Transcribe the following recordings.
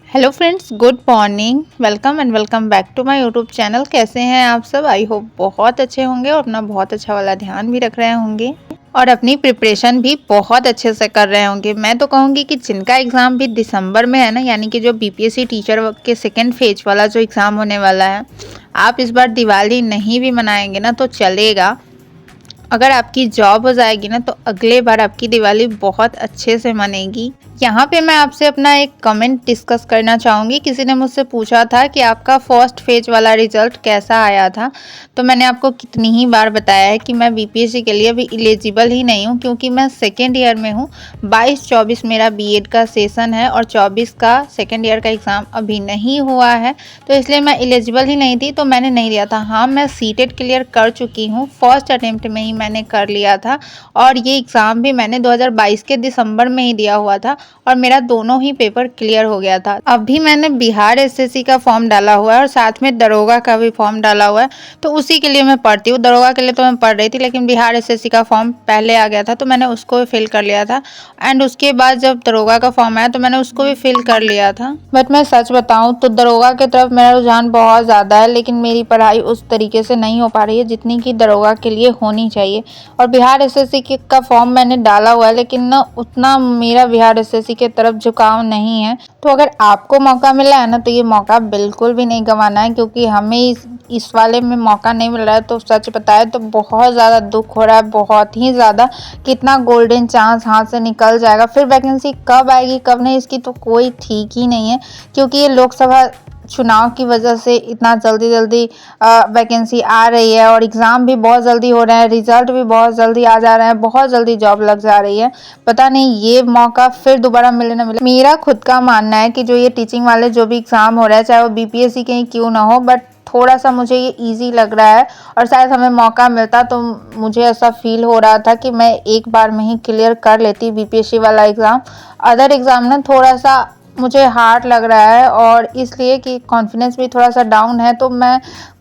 Hello friends, good morning. Welcome back to my YouTube channel. कैसे हैं आप सब? आई होप बहुत अच्छे होंगे और अपना बहुत अच्छा वाला ध्यान भी रख रहे होंगे और अपनी प्रिपरेशन भी बहुत अच्छे से कर रहे होंगे। मैं तो कहूँगी कि जिनका एग्ज़ाम भी दिसंबर में है ना, यानी कि जो बीपीएससी टीचर के सेकेंड फेज वाला जो एग्ज़ाम होने वाला है, आप इस बार दिवाली नहीं भी मनाएंगे ना तो चलेगा। अगर आपकी जॉब हो जाएगी ना तो अगले बार आपकी दिवाली बहुत अच्छे से मनेगी। यहाँ पे मैं आपसे अपना एक कमेंट डिस्कस करना चाहूँगी। किसी ने मुझसे पूछा था कि आपका फर्स्ट फेज वाला रिजल्ट कैसा आया था। तो मैंने आपको कितनी ही बार बताया है कि मैं बीपीएससी के लिए अभी एलिजिबल ही नहीं हूँ, क्योंकि मैं सेकेंड ईयर में हूँ। 22-24 मेरा बीएड का सेशन है और 24 का सेकेंड ईयर का एग्ज़ाम अभी नहीं हुआ है, तो इसलिए मैं एलिजिबल ही नहीं थी, तो मैंने नहीं दिया था। हाँ, मैं सीटेट क्लियर कर चुकी हूँ, फर्स्ट अटेम्प्ट में ही मैंने कर लिया था और ये एग्ज़ाम भी मैंने 2022 के दिसंबर में ही दिया हुआ था और मेरा दोनों ही पेपर क्लियर हो गया था। अभी मैंने बिहार एसएससी का फॉर्म डाला हुआ है और साथ में दरोगा का भी फॉर्म डाला हुआ है, तो उसी के लिए मैं पढ़ती हूँ। दरोगा के लिए तो मैं पढ़ रही थी, लेकिन बिहार एसएससी का फॉर्म पहले आ गया था तो मैंने उसको भी फिल कर लिया था। एंड उसके बाद जब दरोगा का फॉर्म आया तो मैंने उसको भी फिल कर लिया था। बट मैं सच बताऊँ तो दरोगा की तरफ मेरा रुझान बहुत ज़्यादा है, लेकिन मेरी पढ़ाई उस तरीके से नहीं हो पा रही है जितनी कि दरोगा के लिए होनी चाहिए। और बिहार एसएससी का फॉर्म मैंने डाला हुआ है, लेकिन ना उतना मेरा बिहार एसएससी के तरफ झुकाव नहीं है। तो अगर आपको मौका मिला है ना तो ये मौका बिल्कुल भी नहीं गंवाना है, क्योंकि हमें इस वाले में मौका नहीं मिल रहा है। तो सच बताए तो बहुत ज़्यादा दुख हो रहा है, बहुत ही ज़्यादा। कितना गोल्डन चांस हाथ से निकल जाएगा, फिर वैकेंसी कब आएगी कब नहीं इसकी तो कोई ठीक ही नहीं है, क्योंकि ये लोकसभा चुनाव की वजह से इतना जल्दी वैकेंसी आ रही है और एग्ज़ाम भी बहुत जल्दी हो रहे हैं, रिजल्ट भी बहुत जल्दी आ जा रहे हैं, बहुत जल्दी जॉब लग जा रही है। पता नहीं ये मौका फिर दोबारा मिले ना मिले। मेरा खुद का मानना है कि जो ये टीचिंग वाले जो भी एग्ज़ाम हो रहा है, चाहे वो बीपीएससी के ही क्यों ना हो, बट थोड़ा सा मुझे ये इजी लग रहा है और शायद हमें मौका मिलता तो मुझे ऐसा फील हो रहा था कि मैं एक बार में ही क्लियर कर लेती बीपीएससी वाला एग्ज़ाम। अदर एग्ज़ाम ना थोड़ा सा मुझे हार्ड लग रहा है और इसलिए कि कॉन्फिडेंस भी थोड़ा सा डाउन है। तो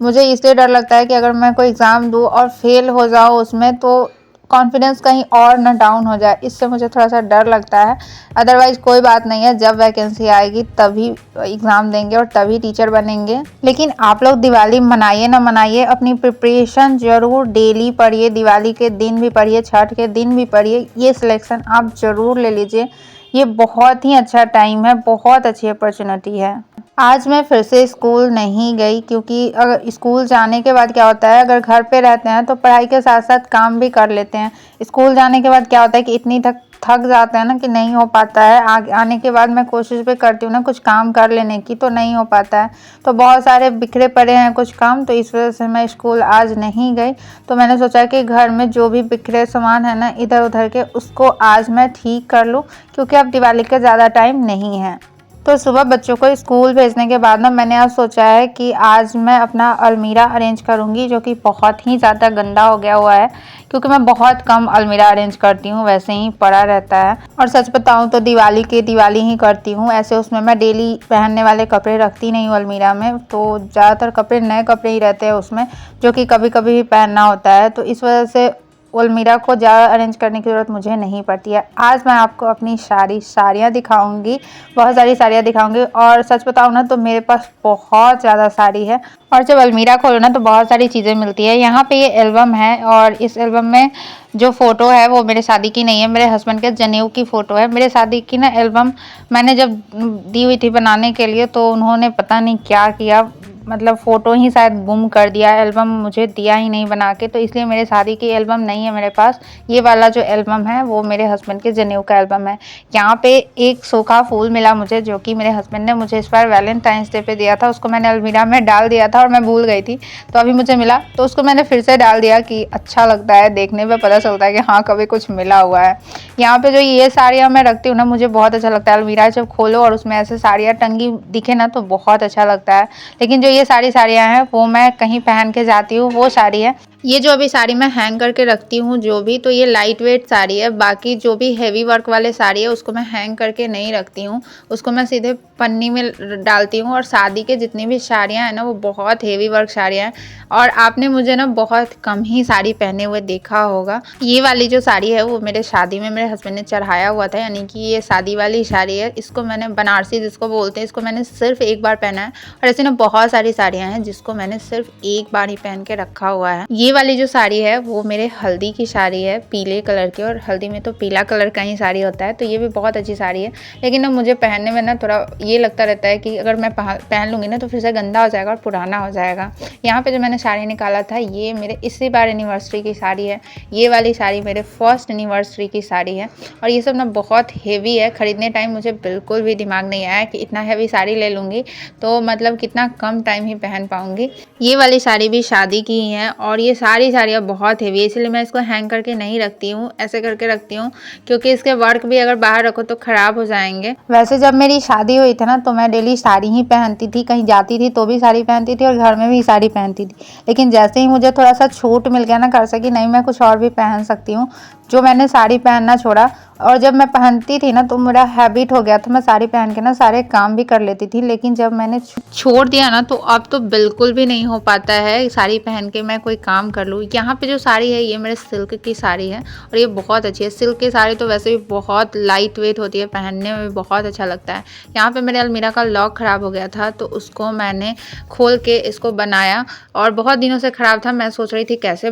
मुझे इसलिए डर लगता है कि अगर मैं कोई एग्ज़ाम दूँ और फेल हो जाऊँ उसमें तो कॉन्फिडेंस कहीं और ना डाउन हो जाए, इससे मुझे थोड़ा सा डर लगता है। अदरवाइज़ कोई बात नहीं है, जब वैकेंसी आएगी तभी एग्ज़ाम देंगे और तभी टीचर बनेंगे। लेकिन आप लोग दिवाली मनाइए ना मनाइए, अपनी प्रिपरेशन ज़रूर डेली पढ़िए, दिवाली के दिन भी पढ़िए, छठ के दिन भी पढ़िए। ये सिलेक्शन आप ज़रूर ले लीजिए, ये बहुत ही अच्छा टाइम है, बहुत अच्छी अपॉर्चुनिटी है। आज मैं फिर से स्कूल नहीं गई, क्योंकि अगर स्कूल जाने के बाद क्या होता है, अगर घर पे रहते हैं तो पढ़ाई के साथ साथ काम भी कर लेते हैं। स्कूल जाने के बाद क्या होता है कि इतनी थक जाते हैं ना कि नहीं हो पाता है। आने के बाद मैं कोशिश भी करती हूँ ना कुछ काम कर लेने की, तो नहीं हो पाता है। तो बहुत सारे बिखरे पड़े हैं कुछ काम, तो इस वजह से मैं स्कूल आज नहीं गई। तो मैंने सोचा कि घर में जो भी बिखरे सामान है ना इधर उधर के, उसको आज मैं ठीक कर लूँ, क्योंकि अब दिवाली का ज़्यादा टाइम नहीं है। तो सुबह बच्चों को स्कूल भेजने के बाद ना मैंने आज सोचा है कि आज मैं अपना अलमीरा अरेंज करूँगी, जो कि बहुत ही ज़्यादा गंदा हो गया हुआ है, क्योंकि मैं बहुत कम अलमीरा अरेंज करती हूँ, वैसे ही पड़ा रहता है। और सच बताऊँ तो दिवाली ही करती हूँ, ऐसे उसमें मैं डेली पहनने वाले कपड़े रखती नहीं हूँ अलमीरा में। तो ज़्यादातर कपड़े नए कपड़े ही रहते हैं उसमें, जो कि कभी कभी भी पहनना होता है। तो इस वजह से अलमीरा को ज़्यादा अरेंज करने की ज़रूरत मुझे नहीं पड़ती है। आज मैं आपको अपनी साड़ियाँ दिखाऊंगी, बहुत सारी साड़ियाँ दिखाऊंगी। और सच बताऊँ ना तो मेरे पास बहुत ज़्यादा साड़ी है, और जब अलमीरा खोलो ना तो बहुत सारी चीज़ें मिलती है। यहाँ पे ये एल्बम है और इस एल्बम में जो फ़ोटो है वो मेरे शादी की नहीं है, मेरे हस्बैंड के जनेऊ की फ़ोटो है। मेरे शादी की ना एल्बम मैंने जब दी हुई थी बनाने के लिए, तो उन्होंने पता नहीं क्या किया, मतलब फ़ोटो ही शायद गुम कर दिया, एल्बम मुझे दिया ही नहीं बना के। तो इसलिए मेरे शादी की एल्बम नहीं है मेरे पास। ये वाला जो एल्बम है वो मेरे हस्बैंड के जनेऊ का एल्बम है। यहाँ पे एक सूखा फूल मिला मुझे, जो कि मेरे हस्बैंड ने मुझे इस बार वैलेंटाइंस डे पे दिया था। उसको मैंने अलमीरा में डाल दिया था और मैं भूल गई थी, तो अभी मुझे मिला तो उसको मैंने फिर से डाल दिया कि अच्छा लगता है, देखने में पता चलता है कि हाँ कभी कुछ मिला हुआ है। यहाँ पे जो ये साड़ियाँ मैं रखती हूँ ना, मुझे बहुत अच्छा लगता है। अलमीरा जब खोलो और उसमें ऐसे साड़ियाँ टंगी दिखे ना तो बहुत अच्छा लगता है। लेकिन जो ये साड़ियाँ हैं वो मैं कहीं पहन के जाती हूँ, वो साड़ी है। ये जो अभी साड़ी मैं हैंग करके रखती हूँ जो भी, तो ये लाइट वेट साड़ी है। बाकी जो भी हेवी वर्क वाले साड़ी है उसको मैं हैंग करके नहीं रखती हूँ, उसको मैं सीधे पन्नी में डालती हूँ। और शादी के जितनी भी साड़ियाँ हैं ना वो बहुत हेवी वर्क साड़ियाँ हैं, और आपने मुझे ना बहुत कम ही साड़ी पहने हुए देखा होगा। ये वाली जो साड़ी है वो मेरे शादी में मेरे हस्बैंड ने चढ़ाया हुआ था, यानी कि ये शादी वाली साड़ी है। इसको मैंने बनारसी जिसको बोलते हैं, इसको मैंने सिर्फ एक बार पहना है। और ऐसे ना बहुत सारी साड़ियाँ हैं जिसको मैंने सिर्फ एक बार ही पहन के रखा हुआ है। ये वाली जो साड़ी है वो मेरे हल्दी की साड़ी है, पीले कलर की, और हल्दी में तो पीला कलर का ही साड़ी होता है, तो ये भी बहुत अच्छी साड़ी है। लेकिन ना मुझे पहनने में ना थोड़ा ये लगता रहता है कि अगर मैं पहन लूँगी ना तो फिर से गंदा हो जाएगा और पुराना हो जाएगा। यहाँ पे जो मैंने साड़ी निकाला था ये मेरे इसी बार एनिवर्सरी की साड़ी है। ये वाली साड़ी मेरे फर्स्ट एनिवर्सरी की साड़ी है। और ये सब ना बहुत हेवी है, ख़रीदने टाइम मुझे बिल्कुल भी दिमाग नहीं आया कि इतना हैवी साड़ी ले लूँगी तो मतलब कितना कम टाइम ही पहन पाऊँगी। ये वाली साड़ी भी शादी की ही है, और ये सारी साड़ियाँ बहुत हेवी है, इसलिए मैं इसको हैंग करके नहीं रखती हूँ, ऐसे करके रखती हूँ, क्योंकि इसके वर्क भी अगर बाहर रखो तो ख़राब हो जाएंगे। वैसे जब मेरी शादी हुई थी ना तो मैं डेली साड़ी ही पहनती थी, कहीं जाती थी तो भी साड़ी पहनती थी और घर में भी साड़ी पहनती थी। लेकिन जैसे ही मुझे थोड़ा सा छूट मिल गया ना घर से कि नहीं मैं कुछ और भी पहन सकती हूँ, जो मैंने साड़ी पहनना छोड़ा। और जब मैं पहनती थी ना तो मेरा हैबिट हो गया था, मैं साड़ी पहन के ना सारे काम भी कर लेती थी। लेकिन जब मैंने छोड़ दिया ना तो अब तो बिल्कुल भी नहीं हो पाता है साड़ी पहन के मैं कोई काम कर लूँ। यहाँ पे जो साड़ी है ये मेरे सिल्क की साड़ी है, और ये बहुत अच्छी है। सिल्क की साड़ी तो वैसे भी बहुत लाइट वेट होती है, पहनने में भी बहुत अच्छा लगता है। यहाँ पे मेरे अलमीरा का लॉक ख़राब हो गया था तो उसको मैंने खोल के इसको बनाया, और बहुत दिनों से ख़राब था। मैं सोच रही थी कैसे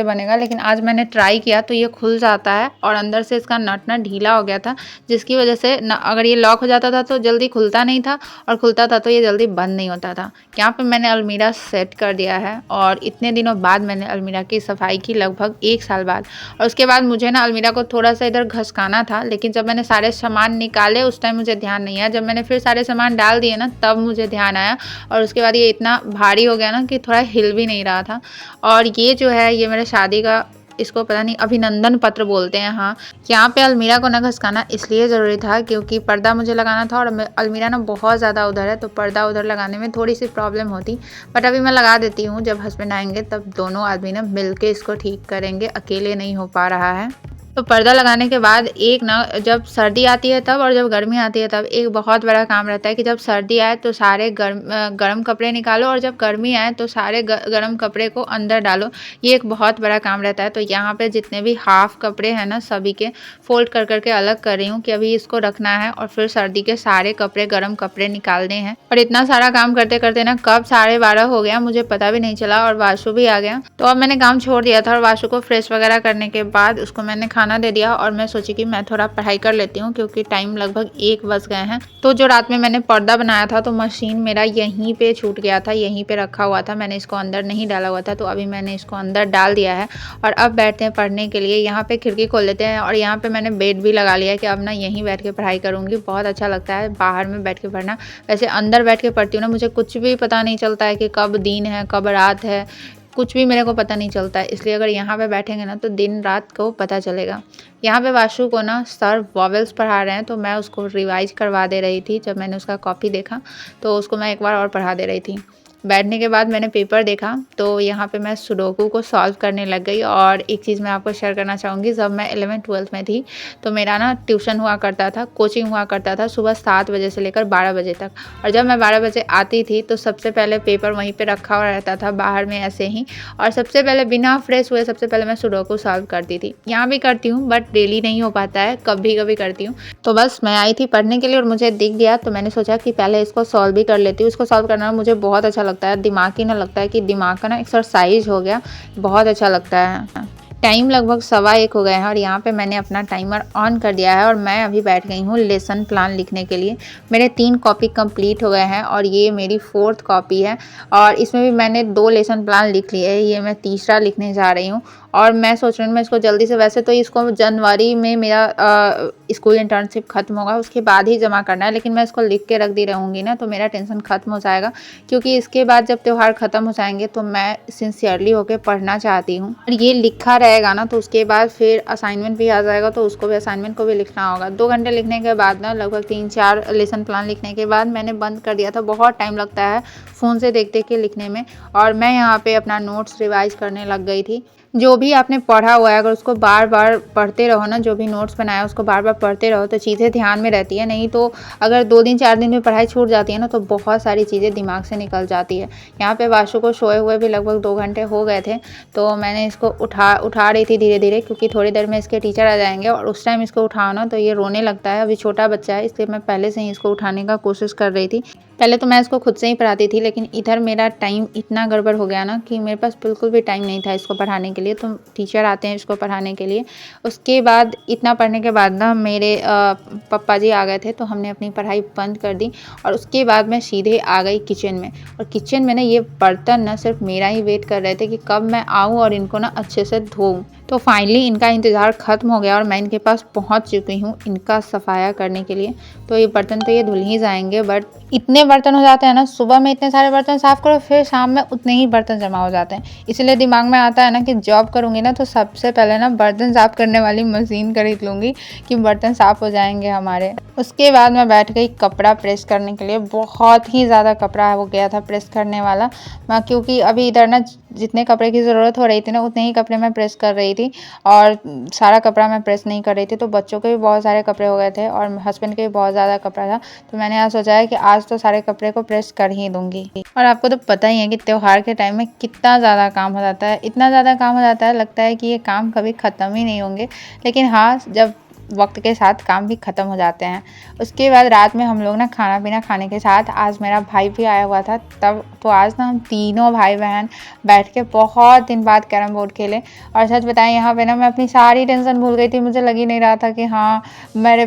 बनेगा, लेकिन आज मैंने ट्राई किया तो ये खुल जाता है, और अंदर से इसका नट ना ढीला हो गया था, जिसकी वजह से अगर ये लॉक हो जाता था तो जल्दी खुलता नहीं था, और खुलता था तो ये जल्दी बंद नहीं होता था। यहाँ पे मैंने अलमीरा सेट कर दिया है, और इतने दिनों बाद मैंने अलमीरा की सफाई की, लगभग 1 साल बाद। और उसके बाद मुझे ना अलमीरा को थोड़ा सा इधर घसकाना था, लेकिन जब मैंने सारे सामान निकाले उस टाइम मुझे ध्यान नहीं आया। जब मैंने फिर सारे सामान डाल दिए ना तब मुझे ध्यान आया, और उसके बाद ये इतना भारी हो गया ना कि थोड़ा हिल भी नहीं रहा था। और ये जो है ये मेरे शादी का, इसको पता नहीं अभिनंदन पत्र बोलते हैं। हाँ, यहाँ पे अलमीरा को ना घसकाना इसलिए ज़रूरी था क्योंकि पर्दा मुझे लगाना था, और अलमीरा ना बहुत ज़्यादा उधर है तो पर्दा उधर लगाने में थोड़ी सी प्रॉब्लम होती। बट अभी मैं लगा देती हूँ, जब हस्बैंड आएंगे तब दोनों आदमी ना मिल के इसको ठीक करेंगे, अकेले नहीं हो पा रहा है। तो पर्दा लगाने के बाद एक ना जब सर्दी आती है तब और जब गर्मी आती है तब एक बहुत बड़ा काम रहता है कि जब सर्दी आए तो सारे गर्म कपड़े निकालो, और जब गर्मी आए तो सारे गर्म कपड़े को अंदर डालो। ये एक बहुत बड़ा काम रहता है। तो यहाँ पे जितने भी हाफ कपड़े हैं ना सभी के फोल्ड कर करके अलग कर रही हूँ कि अभी इसको रखना है, और फिर सर्दी के सारे कपड़े गर्म कपड़े निकालने हैं। और इतना सारा काम करते करते ना कब 12:30 हो गया मुझे पता भी नहीं चला, और वाशु भी आ गया। तो अब मैंने काम छोड़ दिया था, और वाशु को फ्रेश वगैरह करने के बाद उसको मैंने खाना दे दिया, और मैं सोची कि मैं थोड़ा पढ़ाई कर लेती हूँ क्योंकि टाइम लगभग 1 बज गए हैं। तो जो रात में मैंने पर्दा बनाया था तो मशीन मेरा यहीं पे छूट गया था, यहीं पे रखा हुआ था, मैंने इसको अंदर नहीं डाला हुआ था। तो अभी मैंने इसको अंदर डाल दिया है, और अब बैठते हैं पढ़ने के लिए। यहाँ पे खिड़की खोल लेते हैं, और यहाँ पे मैंने बेड भी लगा लिया है कि अब ना यहीं बैठ के पढ़ाई करूँगी। बहुत अच्छा लगता है बाहर में बैठ के पढ़ना। वैसे अंदर बैठ के पढ़ती हूँ ना मुझे कुछ भी पता नहीं चलता है कि कब दिन है कब रात है, कुछ भी मेरे को पता नहीं चलता है। इसलिए अगर यहाँ पे बैठेंगे ना तो दिन रात को पता चलेगा। यहाँ पे वाशु को ना सर वॉवेल्स पढ़ा रहे हैं, तो मैं उसको रिवाइज करवा दे रही थी। जब मैंने उसका कॉपी देखा तो उसको मैं एक बार और पढ़ा दे रही थी। बैठने के बाद मैंने पेपर देखा तो यहाँ पे मैं सुडोकू को सॉल्व करने लग गई। और एक चीज़ मैं आपको शेयर करना चाहूँगी, जब मैं 11th-12th में थी तो मेरा ना ट्यूशन हुआ करता था, कोचिंग हुआ करता था सुबह 7 बजे से लेकर 12 बजे तक। और जब मैं 12 बजे आती थी तो सबसे पहले पेपर वहीं पे रखा हुआ रहता था बाहर में ऐसे ही, और सबसे पहले बिना फ्रेश हुए सबसे पहले मैं सुडोकू सॉल्व करती थी। यहाँ भी करती हूँ बट डेली नहीं हो पाता है, कभी कभी करती हूँ। तो बस मैं आई थी पढ़ने के लिए और मुझे दिख गया तो मैंने सोचा कि पहले इसको सॉल्व भी कर लेती हूँ। इसको सॉल्व करना मुझे बहुत अच्छा लगता है, दिमाग ही ना लगता है कि दिमाग का ना एक्सरसाइज हो गया, बहुत अच्छा लगता है। टाइम लगभग 1:15 हो गए हैं, और यहाँ पे मैंने अपना टाइमर ऑन कर दिया है, और मैं अभी बैठ गई हूँ लेसन प्लान लिखने के लिए। मेरे 3 कॉपी कंप्लीट हो गए हैं, और ये मेरी 4th कॉपी है, और इसमें भी मैंने 2 लेसन प्लान लिख लिए है, ये मैं तीसरा लिखने जा रही हूँ। और मैं सोच रही हूँ मैं इसको जल्दी से, वैसे तो इसको जनवरी में मेरा स्कूल इंटर्नशिप खत्म होगा, उसके बाद ही जमा करना है, लेकिन मैं इसको लिख के रख दी रहूँगी ना तो मेरा टेंशन खत्म हो जाएगा, क्योंकि इसके बाद जब त्यौहार खत्म हो जाएंगे तो मैं सिंसियरली होकर पढ़ना चाहती हूँ। और ये लिखा रहेगा ना तो उसके बाद फिर असाइनमेंट भी आ जाएगा, तो उसको भी, असाइनमेंट को भी लिखना होगा। 2 घंटे लिखने के बाद ना, लगभग 3-4 लेसन प्लान लिखने के बाद मैंने बंद कर दिया था। बहुत टाइम लगता है फ़ोन से देख देख के लिखने में, और मैं यहाँ पे अपना नोट्स रिवाइज़ करने लग गई थी। जो भी आपने पढ़ा हुआ है अगर उसको बार बार पढ़ते रहो ना, जो भी नोट्स बनाया उसको बार बार पढ़ते रहो तो चीज़ें ध्यान में रहती है। नहीं तो अगर 2 दिन 4 दिन में पढ़ाई छूट जाती है ना तो बहुत सारी चीज़ें दिमाग से निकल जाती है। यहाँ पे वाशु को सोए हुए भी लगभग 2 घंटे हो गए थे, तो मैंने इसको उठा रही थी धीरे धीरे, क्योंकि थोड़ी देर में इसके टीचर आ जाएंगे और उस टाइम इसको उठाओ ना तो ये रोने लगता है। अभी छोटा बच्चा है, इसलिए मैं पहले से ही इसको उठाने का कोशिश कर रही थी। पहले तो मैं इसको खुद से ही पढ़ाती थी, लेकिन इधर मेरा टाइम इतना गड़बड़ हो गया ना कि मेरे पास बिल्कुल भी टाइम नहीं था इसको पढ़ाने के लिए। तो टीचर आते हैं इसको पढ़ाने के लिए, उसके बाद इतना पढ़ने के बाद ना मेरे पप्पा जी आ गए थे, तो हमने अपनी पढ़ाई बंद कर दी और उसके बाद मैं सीधे आ गई किचन में। और किचन में ना ये बर्तन ना सिर्फ मेरा ही वेट कर रहे थे कि कब मैं आऊँ और इनको ना अच्छे से धोऊँ। तो फाइनली इनका इंतज़ार ख़त्म हो गया और मैं इनके पास पहुंच चुकी हूं इनका सफाया करने के लिए। तो ये बर्तन तो ये धुल ही जाएंगे, बट इतने बर्तन हो जाते हैं ना, सुबह में इतने सारे बर्तन साफ़ करो, फिर शाम में उतने ही बर्तन जमा हो जाते हैं। इसलिए दिमाग में आता है ना कि जॉब करूँगी ना तो सबसे पहले ना बर्तन साफ़ करने वाली मशीन खरीद लूँगी कि बर्तन साफ़ हो जाएंगे हमारे। उसके बाद मैं बैठ गई कपड़ा प्रेस करने के लिए। बहुत ही ज़्यादा कपड़ा हो गया था प्रेस करने वाला, क्योंकि अभी इधर ना जितने कपड़े की ज़रूरत हो रही थी ना उतने ही कपड़े मैं प्रेस कर रही थी, और सारा कपड़ा मैं प्रेस नहीं कर रही थी। तो बच्चों के भी बहुत सारे कपड़े हो गए थे और हस्बैंड के भी बहुत ज़्यादा कपड़ा था, तो मैंने आज सोचा है कि आज तो सारे कपड़े को प्रेस कर ही दूँगी। और आपको तो पता ही है कि त्योहार के टाइम में कितना ज़्यादा काम हो जाता है, इतना ज़्यादा काम हो जाता है, लगता है कि ये काम कभी ख़त्म ही नहीं होंगे। लेकिन हाँ, जब वक्त के साथ काम भी ख़त्म हो जाते हैं। उसके बाद रात में हम लोग ना खाना पीना खाने के साथ, आज मेरा भाई भी आया हुआ था तब, तो आज ना हम तीनों भाई बहन बैठ के बहुत दिन बाद कैरम बोर्ड खेले। और सच बताएं यहाँ पे ना मैं अपनी सारी टेंशन भूल गई थी। मुझे लग ही नहीं रहा था कि हाँ मेरे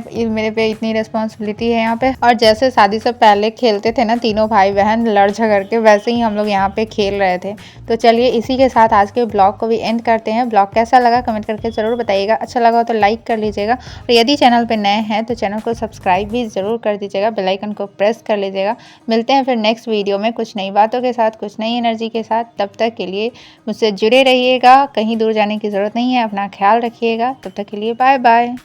पे इतनी रिस्पॉन्सिबिलिटी है यहाँ पे। और जैसे शादी से पहले खेलते थे ना तीनों भाई बहन लड़ झगड़ के, वैसे ही हम लोग यहाँ पे खेल रहे थे। तो चलिए इसी के साथ आज के ब्लॉग को भी एंड करते हैं। ब्लॉग कैसा लगा कमेंट करके ज़रूर बताइएगा, अच्छा लगा हो तो लाइक कर लीजिएगा, और यदि चैनल पे नए हैं तो चैनल को सब्सक्राइब भी ज़रूर कर दीजिएगा, बेल आइकन को प्रेस कर लीजिएगा। मिलते हैं फिर नेक्स्ट वीडियो में कुछ नई बातों के साथ, कुछ नई एनर्जी के साथ। तब तक के लिए मुझसे जुड़े रहिएगा, कहीं दूर जाने की ज़रूरत नहीं है, अपना ख्याल रखिएगा। तब तक के लिए बाय बाय।